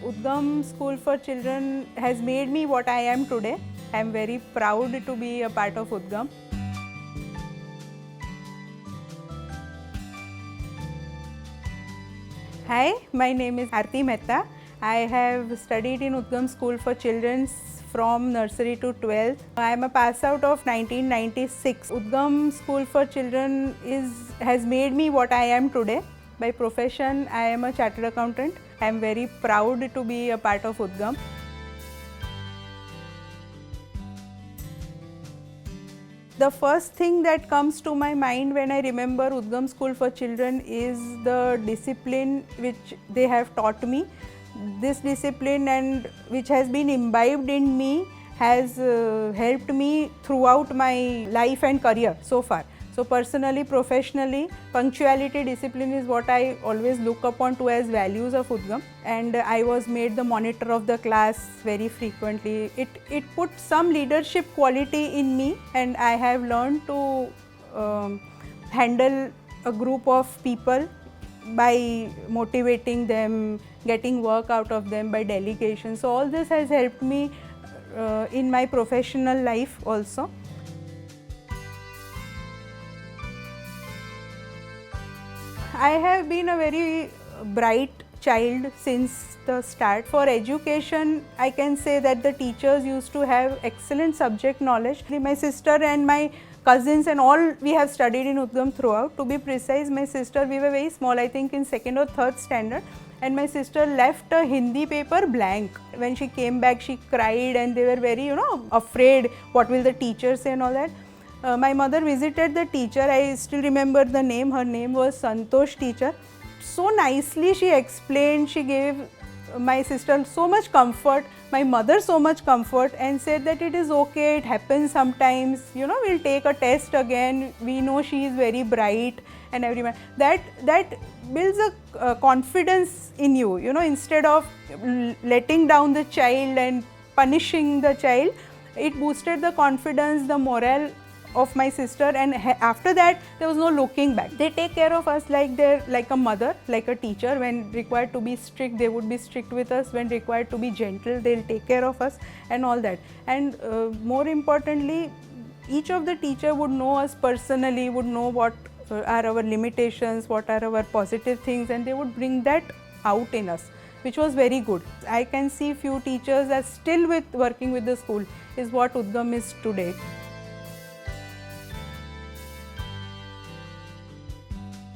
Udgam School for Children has made me what I am today. I am very proud to be a part of Udgam. Hi, my name is Aarti Mehta. I have studied in Udgam School for Children from nursery to 12th. I am a pass out of 1996. Udgam School for Children has made me what I am today. By profession, I am a chartered accountant. I am very proud to be a part of Udgam. The first thing that comes to my mind when I remember Udgam School for Children is the discipline which they have taught me. This discipline and which has been imbibed in me has helped me throughout my life and career so far. So personally, professionally, punctuality, discipline is what I always look upon to as values of Udgam, and I was made the monitor of the class very frequently. It put some leadership quality in me, and I have learned to handle a group of people by motivating them, getting work out of them by delegation. So all this has helped me in my professional life also. I have been a very bright child since the start. For education, I can say that the teachers used to have excellent subject knowledge. My sister and my cousins and all, we have studied in Udgam throughout. To be precise, my sister, we were very small, I think in 2nd or 3rd standard, and my sister left a Hindi paper blank. When she came back, she cried and they were very, afraid what will the teacher say and all that. My mother visited the teacher. I still remember the name. Her name was Santosh teacher. So nicely she explained. She gave my sister so much comfort, my mother so much comfort, and said that it is okay, it happens sometimes, we'll take a test again, we know she is very bright and everyone. That builds a confidence in you, instead of letting down the child and punishing the child, it boosted the confidence, the morale of my sister, and after that there was no looking back. They take care of us like a mother, like a teacher. When required to be strict, they would be strict with us. When required to be gentle, they'll take care of us and all that. And more importantly, each of the teacher would know us personally, would know what are our limitations, what are our positive things, and they would bring that out in us, which was very good. I can see few teachers are still working with the school, is what Udgam is today.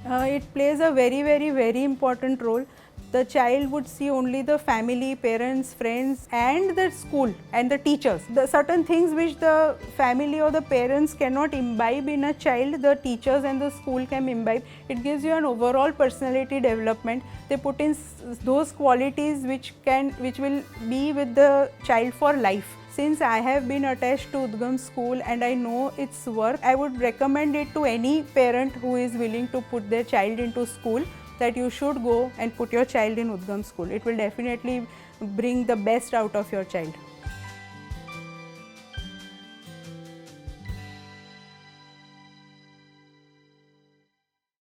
It plays a very important role. The child would see only the family, parents, friends and the school and the teachers. The certain things which the family or the parents cannot imbibe in a child, the teachers and the school can imbibe. It gives you an overall personality development. They put in those qualities which will be with the child for life. Since I have been attached to Udgam School and I know its work, I would recommend it to any parent who is willing to put their child into school, that you should go and put your child in Udgam School. It will definitely bring the best out of your child.